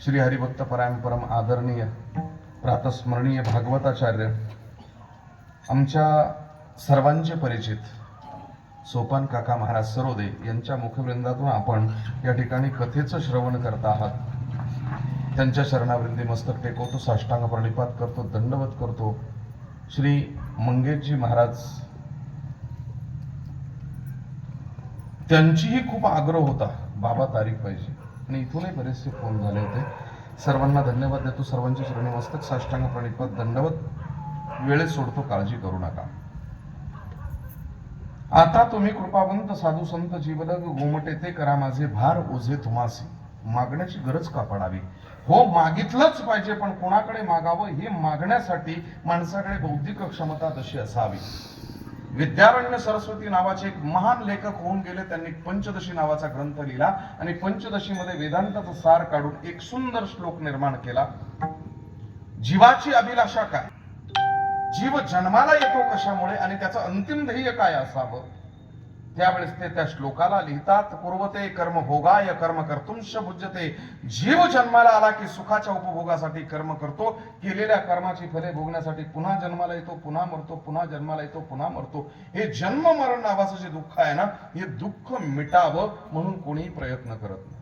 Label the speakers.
Speaker 1: श्री हरिभक्त परायण परम आदरणीय प्रातस्मरणीय भागवताचार्य आमच्या सर्वांचे परिचित सोपान काका महाराज सरोदे यांच्या मुखवृंदातून आपण या ठिकाणी कथेचं श्रवण करत आहात। त्यांच्या शरणावृंदी मस्तक टेकवतो, साष्टांग प्रणिपात करतो, दंडवत करतो। श्री मंगेशजी महाराज त्यांचीही खूप आग्रह होता, बाबा तारीख पाहिजे, आणि इथूनही बरेचसे फोन झाले होते। सर्वांना धन्यवाद देतो, सर्वांचे शरणी मस्तक साष्टांग प्रणिपात दंडवत वेळेत सोडतो, काळजी करू नका। आता तुम्ही कृपावंत साधू संत जीवलग गोमटे ते करा माझे भार ओझे तुम्हासी। मागण्याची गरज का पडावी? हो, मागितलंच पाहिजे, पण कोणाकडे मागावं हे मागण्यासाठी माणसाकडे बौद्धिक क्षमता तशी असावी। विद्यारण्य सरस्वती नावाचे एक महान लेखक होऊन गेले। त्यांनी पंचदशी नावाचा ग्रंथ लिहिला आणि पंचदशीमध्ये वेदांताचा सार काढून एक सुंदर श्लोक निर्माण केला। जीवाची अभिलाषा काय, जीव जन्माला येतो कशामुळे आणि त्याचं अंतिम ध्येय काय असावं, त्यावेळेस ते त्या श्लोकाला लिहितात। पूर्वते कर्म भोगाय कर्म कर्तुंश भुज्यते। जीव जन्माला आला की सुखाच्या उपभोगासाठी कर्म करतो, केलेल्या कर्माची फले भोगण्यासाठी पुन्हा जन्माला येतो, पुन्हा मरतो, पुन्हा जन्माला येतो, पुन्हा मरतो। हे जन्म मरण नावाचं जे दुःख आहे ना, हे दुःख मिटावं म्हणून कोणीही प्रयत्न करत नाही।